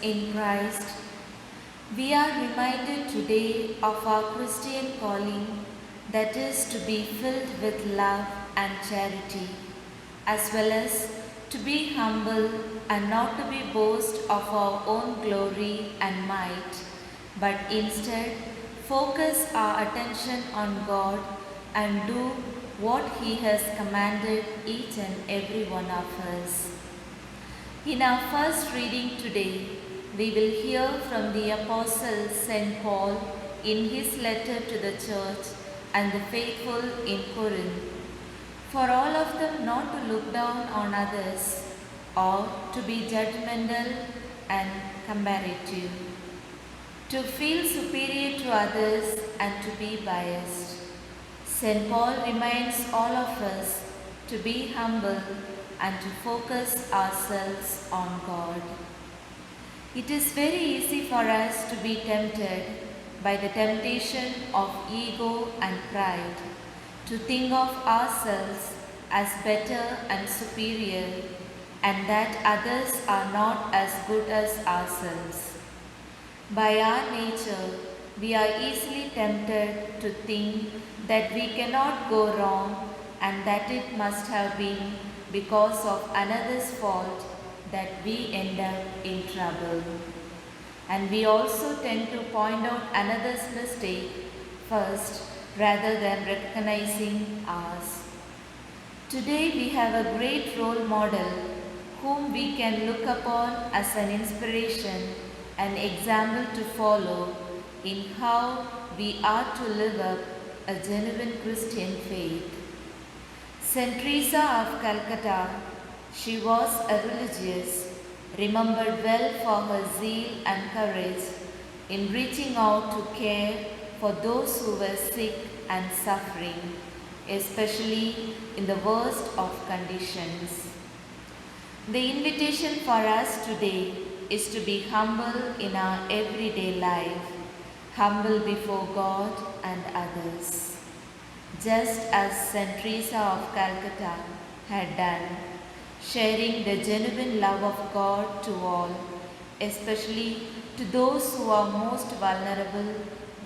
in Christ, we are reminded today of our Christian calling, that is to be filled with love and charity, as well as to be humble and not to be boast of our own glory and might, but instead focus our attention on God and do what He has commanded each and every one of us. In our first reading today, we will hear from the Apostle St. Paul in his letter to the church and the faithful in Corinth. For all of them not to look down on others or to be judgmental and comparative, to feel superior to others and to be biased. St. Paul reminds all of us to be humble and to focus ourselves on God. It is very easy for us to be tempted by the temptation of ego and pride, to think of ourselves as better and superior, and that others are not as good as ourselves. By our nature, we are easily tempted to think that we cannot go wrong and that it must have been because of another's fault that we end up in trouble. And we also tend to point out another's mistake first rather than recognizing ours. Today we have a great role model whom we can look upon as an inspiration, an example to follow in how we are to live up a genuine Christian faith. St. Teresa of Calcutta, she was a religious, remembered well for her zeal and courage in reaching out to care for those who were sick and suffering, especially in the worst of conditions. The invitation for us today is to be humble in our everyday life, humble before God and others. Just as St. Teresa of Calcutta had done, sharing the genuine love of God to all, especially to those who are most vulnerable,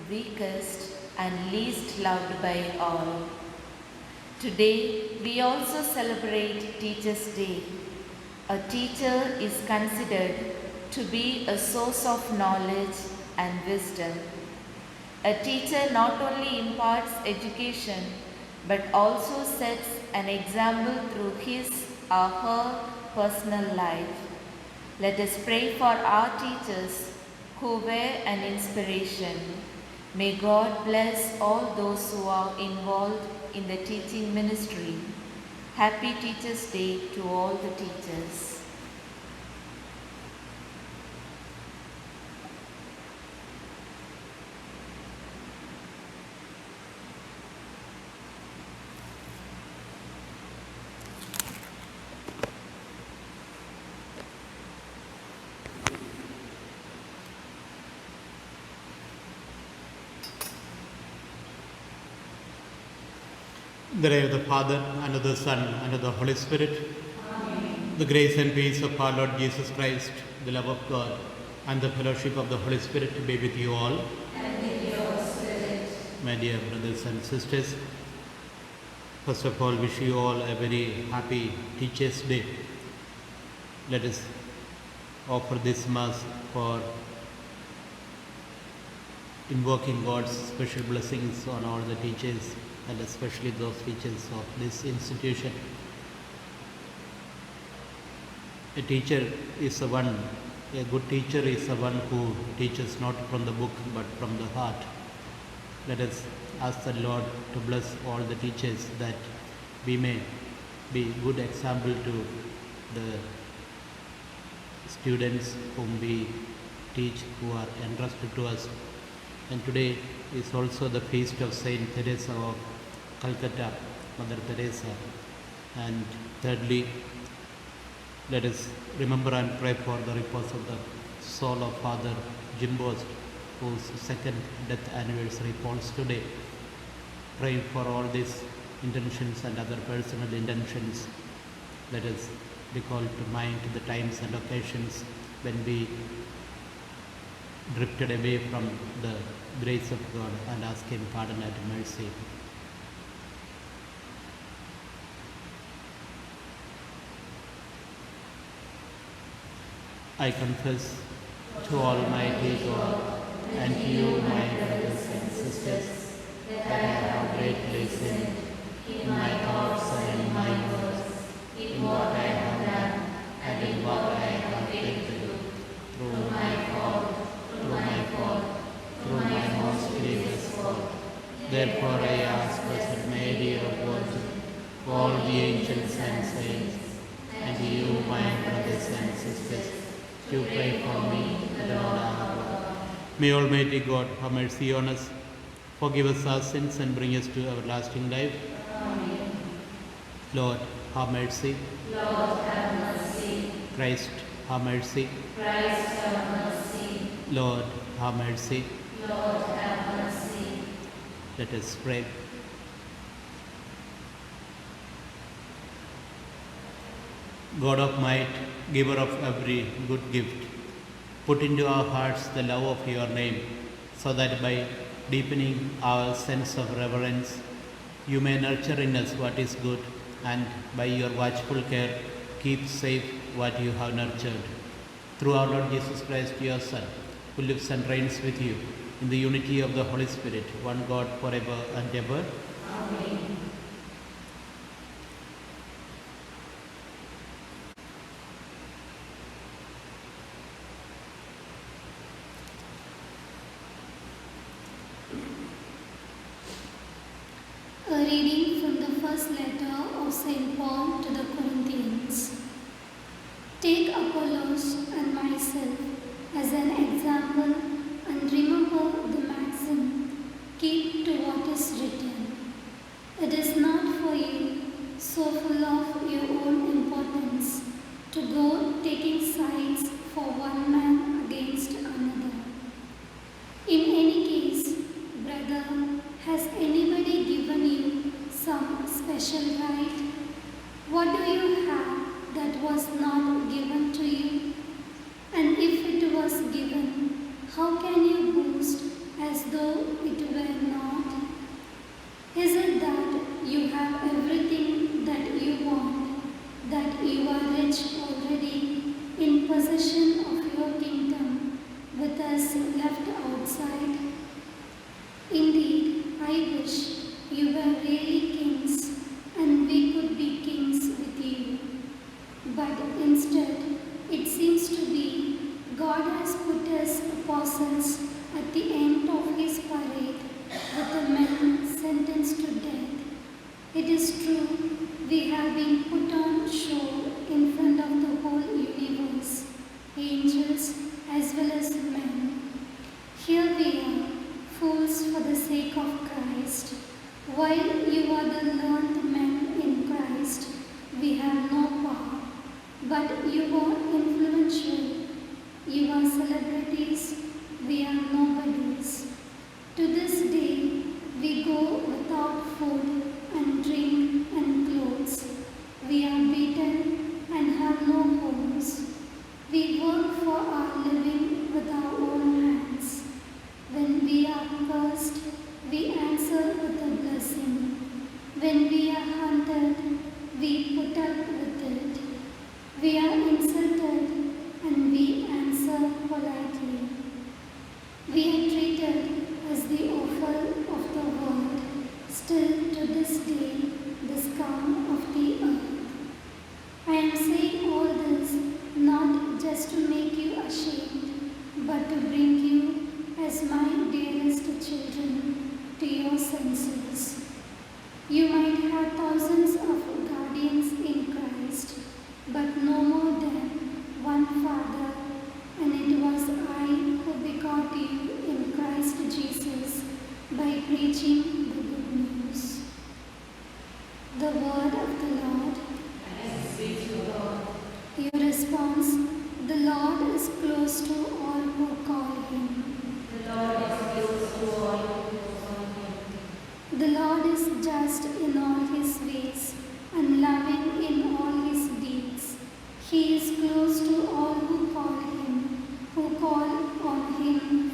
weakest, and least loved by all. Today, we also celebrate Teachers' Day. A teacher is considered to be a source of knowledge and wisdom. A teacher not only imparts education but also sets an example through his or her personal life. Let us pray for our teachers who were an inspiration. May God bless all those who are involved in the teaching ministry. Happy Teachers' Day to all the teachers. In the name of the Father, and of the Son, and of the Holy Spirit. Amen. The grace and peace of our Lord Jesus Christ, the love of God, and the fellowship of the Holy Spirit be with you all. And with your spirit. My dear brothers and sisters, first of all, wish you all a very happy Teachers' Day. Let us offer this Mass for invoking God's special blessings on all the teachers, and especially those teachers of this institution. A teacher is a good teacher is the one who teaches not from the book but from the heart. Let us ask the Lord to bless all the teachers, that we may be good example to the students whom we teach, who are entrusted to us. And today is also the feast of Saint Teresa of Calcutta, Mother Teresa. And thirdly, let us remember and pray for the repose of the soul of Father Jim Bost, whose second death anniversary falls today. Praying for all these intentions and other personal intentions, let us recall to mind the times and occasions when we drifted away from the grace of God and ask Him pardon and mercy. I confess to Almighty God and to you, my brothers and sisters, that I have greatly sinned in my thoughts and in my words, in what I have done and in what I have failed to do, through my fault, through my most grievous fault. Therefore I ask Blessed Mary, O Virgin, all the angels and saints, and you, my brothers and sisters, to pray for me at the Lord our God. May Almighty God have mercy on us, forgive us our sins, and bring us to everlasting life. Amen. Lord, have mercy. Lord, have mercy. Christ, have mercy. Christ, have mercy. Lord, have mercy. Lord, have mercy. Let us pray. God of might, giver of every good gift, put into our hearts the love of your name, so that by deepening our sense of reverence, you may nurture in us what is good, and by your watchful care, keep safe what you have nurtured. Through our Lord Jesus Christ, your Son, who lives and reigns with you in the unity of the Holy Spirit, one God forever and ever. Amen. A reading from the first letter of St. Paul to the Corinthians. Take Apollos and myself as an example, and remember the maxim, keep to what is written. It is not for you, so full of your own importance, to go taking sides for one man against another. In any case, brother, has anybody given you some special right? What do you have that was not given to you? And if it was given, how can you boast as though it were not? Is it that you have everything that you want, that you are rich already, in possession of your kingdom, with us left outside? Indeed, I wish you were really kings, and we could be kings with you. But instead, it seems to be God has put us apostles at the end of his parade with the men sentenced to death. It is true, we have been put on show in front of the whole universe, angels as well as men. Here we are, fools for the sake of Christ. While you are the learned men in Christ, we have no power, but you are influential. You are celebrities, we are nobodies. To this day, we go without food and drink and clothes. We are beaten and have no homes. We work for our living with our own hands. When we are cursed, we answer with a blessing. When we are hunted, we put up with it. We are insulted and we answer politely. We are treated as the offal of the world, still to this day the scum of the earth. I am saying all this not just to make you ashamed, but to bring you as my dearest children to your senses. You might have thousands of guardians in Christ, but no more than one Father, and it was I who begot you in Christ Jesus by preaching the good news. The word of the Lord. Thanks be to God. Your response, the Lord is close to all who call him. The Lord is close to all who call him. The Lord is just in all his ways and loving in all his deeds. He is close to all who call on him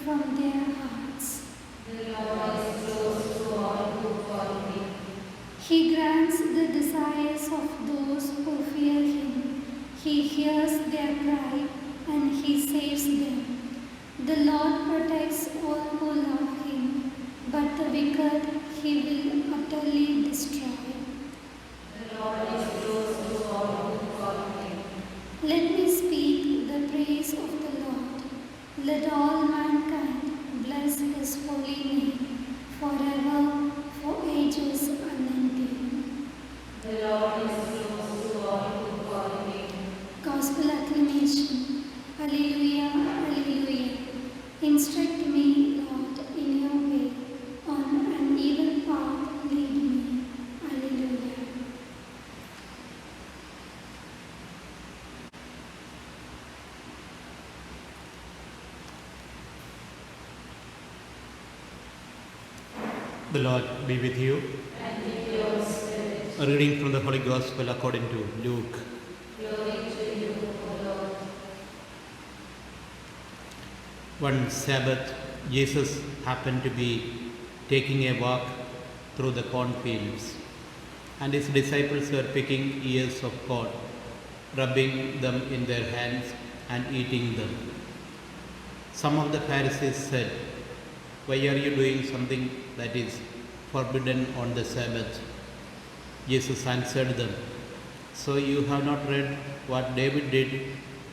The Lord be with you. And with your spirit. A reading from the Holy Gospel according to Luke. Glory to you, O Lord. One Sabbath, Jesus happened to be taking a walk through the cornfields, and his disciples were picking ears of corn, rubbing them in their hands and eating them. Some of the Pharisees said, "Why are you doing something that is forbidden on the Sabbath?" Jesus answered them, "So you have not read what David did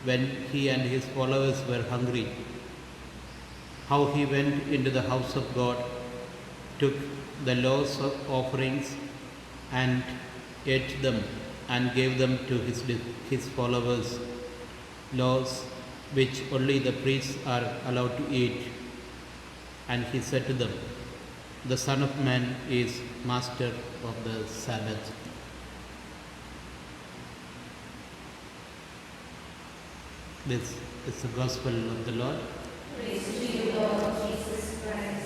when he and his followers were hungry? How he went into the house of God, took the laws of offerings and ate them and gave them to his followers, laws which only the priests are allowed to eat. And he said to them, 'The Son of Man is master of the Sabbath.'" This is the gospel of the Lord. Praise to you, Lord Jesus Christ.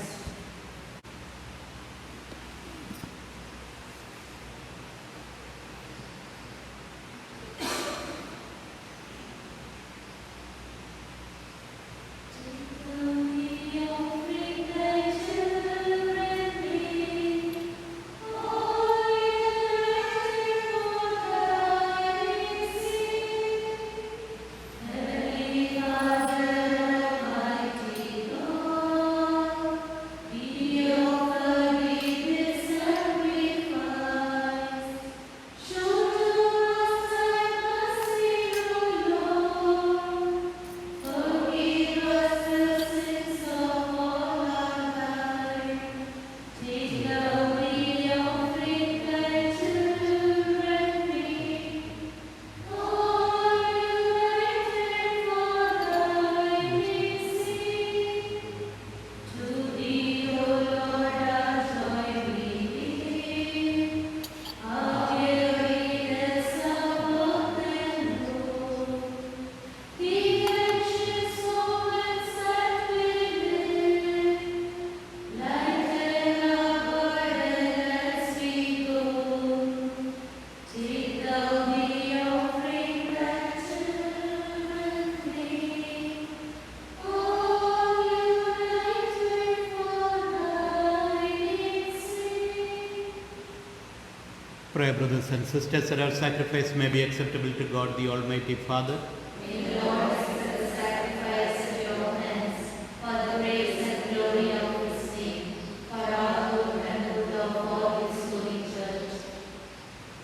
Pray, brothers and sisters, that our sacrifice may be acceptable to God, the Almighty Father. May the Lord accept the sacrifice at your hands for the praise and glory of his name, for our good and the good of all his holy church.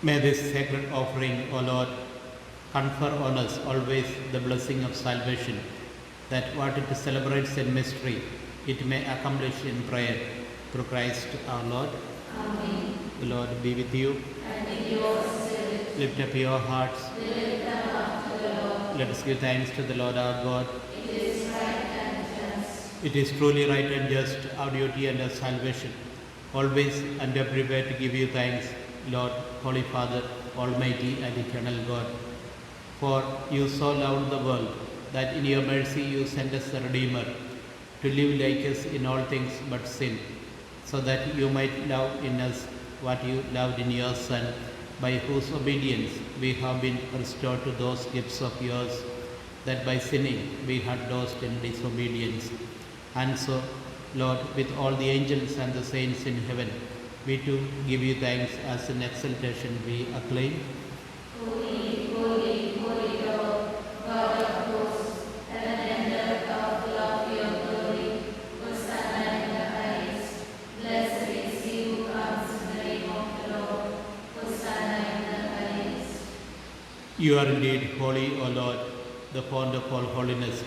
May this sacred offering, O Lord, confer on us always the blessing of salvation, that what it celebrates in mystery, it may accomplish in prayer, through Christ our Lord. Amen. The Lord be with you. And with your spirit. Lift up your hearts. We lift them up to the Lord. Let us give thanks to the Lord our God. It is right and just. It is truly right and just, our duty and our salvation, always and everywhere to give you thanks, Lord, Holy Father, Almighty and eternal God. For you so loved the world that in your mercy you sent us the Redeemer, to live like us in all things but sin, so that you might love in us what you loved in your Son, by whose obedience we have been restored to those gifts of yours, that by sinning we had lost in disobedience. And so, Lord, with all the angels and the saints in heaven, we too give you thanks as in exaltation we acclaim. Holy, holy, holy Lord, God of hosts, heaven and earth are full of your glory. Hosanna in the highest. Blessed is he who comes in the name of the Lord. Hosanna in the highest. You are indeed holy, O Lord, the fount of all holiness.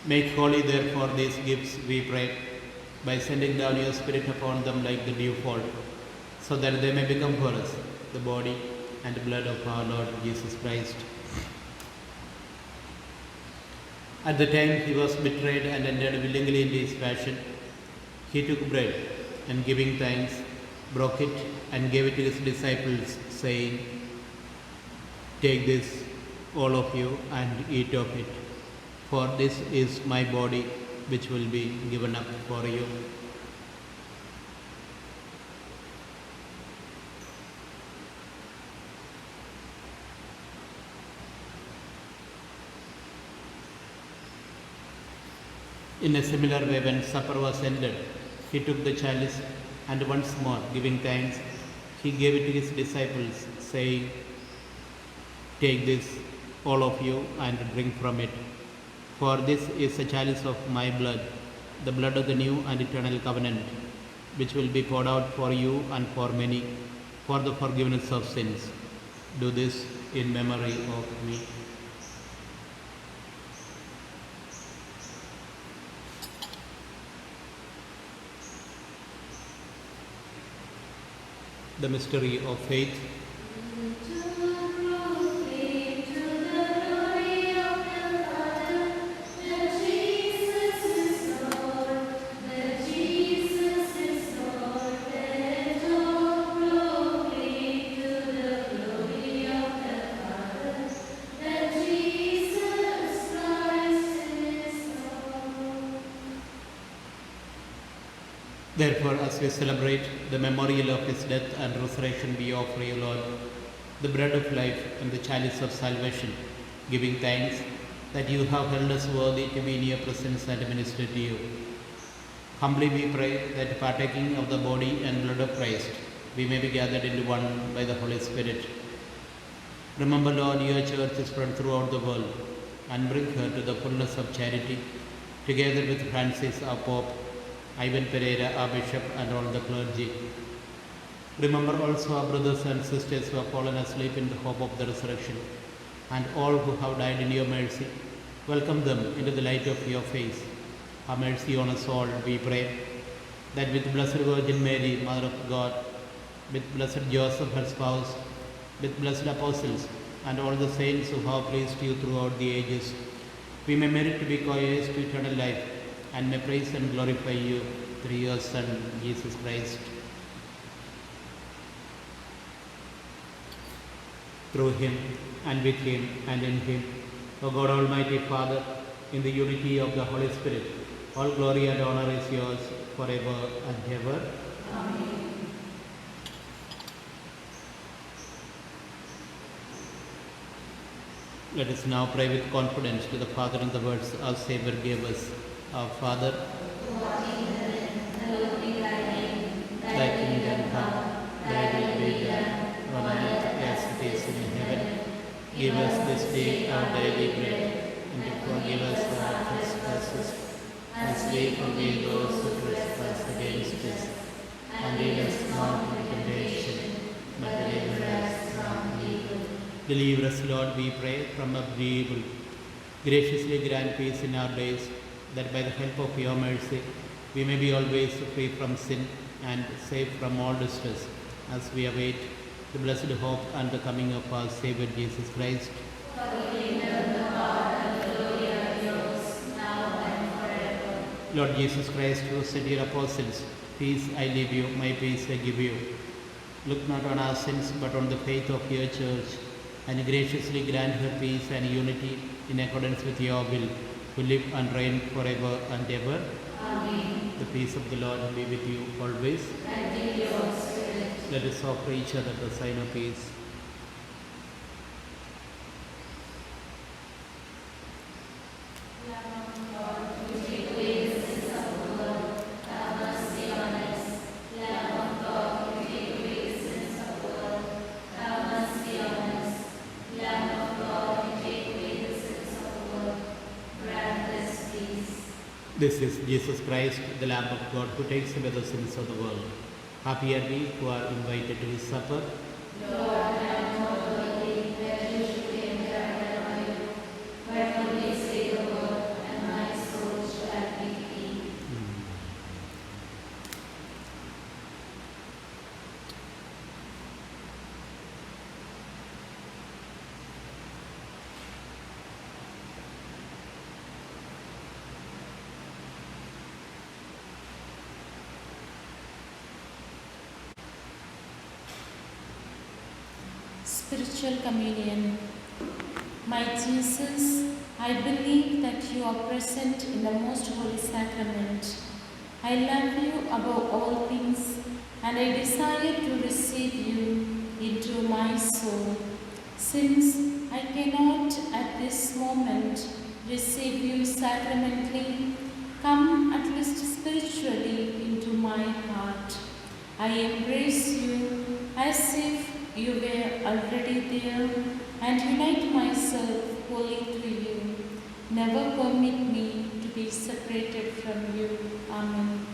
Make holy therefore these gifts, we pray, by sending down your Spirit upon them like the dewfall, so that they may become for us the body and blood of our Lord Jesus Christ. At the time he was betrayed and entered willingly into his passion, he took bread and giving thanks, broke it and gave it to his disciples, saying, "Take this, all of you, and eat of it, for this is my body which will be given up for you." In a similar way, when supper was ended, he took the chalice and once more, giving thanks, he gave it to his disciples, saying, "Take this, all of you, and drink from it. For this is the chalice of my blood, the blood of the new and eternal covenant, which will be poured out for you and for many, for the forgiveness of sins. Do this in memory of me." The mystery of faith. Therefore, as we celebrate the memorial of his death and resurrection, we offer you, Lord, the bread of life and the chalice of salvation, giving thanks that you have held us worthy to be in your presence and minister to you. Humbly we pray that partaking of the body and blood of Christ, we may be gathered into one by the Holy Spirit. Remember, Lord, your church is spread throughout the world, and bring her to the fullness of charity, together with Francis, our Pope, Ivan Pereira, our Bishop, and all the clergy. Remember also our brothers and sisters who have fallen asleep in the hope of the resurrection, and all who have died in your mercy. Welcome them into the light of your face. Have mercy on us all, we pray, that with Blessed Virgin Mary, Mother of God, with Blessed Joseph, her spouse, with blessed apostles, and all the saints who have pleased you throughout the ages, we may merit to be co-heirs to eternal life, and may praise and glorify you through your Son, Jesus Christ. Through him, and with him, and in him, O God Almighty Father, in the unity of the Holy Spirit, all glory and honor is yours forever and ever. Amen. Let us now pray with confidence to the Father in the words our Savior gave us. Our Father, who art in heaven, hallowed be thy name. thy kingdom come, thy will be done, on earth as it is in heaven. Give us this day our daily bread, and forgive us our trespasses, as we forgive those who trespass against us. And lead us not into temptation, but deliver us from evil. Deliver us, Lord, we pray, from every evil. Graciously grant peace in our days, that by the help of your mercy, we may be always free from sin and safe from all distress, as we await the blessed hope and the coming of our Savior Jesus Christ. For the kingdom, the power, and the glory are yours, now and forever. Lord Jesus Christ, who said to your apostles, "Peace I leave you, my peace I give you," look not on our sins, but on the faith of your church, and graciously grant her peace and unity in accordance with your will, who live and reign forever and ever. Amen. The peace of the Lord be with you always. And with your spirit. Let us offer each other the sign of peace. This is Jesus Christ, the Lamb of God, who takes away the sins of the world. Happy are we who are invited to his supper. Lord, I am not worthy that you should enter under my roof, but only say the word, and my soul shall be clean. Spiritual Communion. My Jesus, I believe that you are present in the most holy sacrament. I love you above all things, and I desire to receive you into my soul. Since I cannot at this moment receive you sacramentally, Come at least spiritually into my heart. I embrace you as if you were already there and unite myself wholly to you. Never permit me to be separated from you. Amen.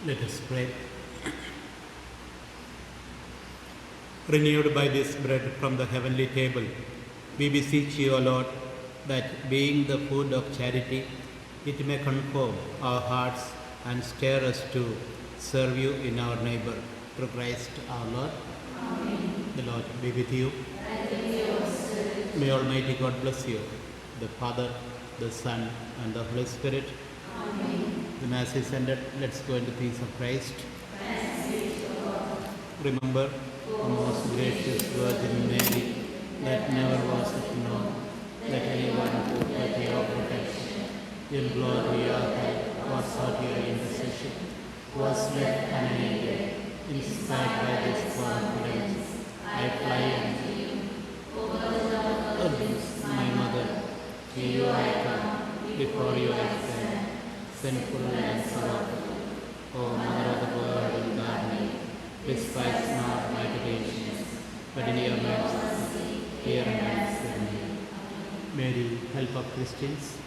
Let us pray. Renewed by this bread from the heavenly table, we beseech you, O Lord, that being the food of charity, it may conform our hearts and stir us to serve you in our neighbor. Through Christ our Lord. Amen. The Lord be with you. And with your spirit. May Almighty God bless you, the Father, the Son, and the Holy Spirit. Amen. The Mass is ended. Let's go in the peace of Christ. Thanks be to God. Remember, O most gracious Virgin Mary, that never was it known that anyone who at your protection, implored your help, or sought your intercession, was left unaided. Inspired by this confidence, I fly unto you. O my Mother, to you I come, before you I stand, sinful and sorrowful. O Mother of the Word incarnate, despise not my petitions, but in your mercy, hear and answer me. Mary, help of Christians,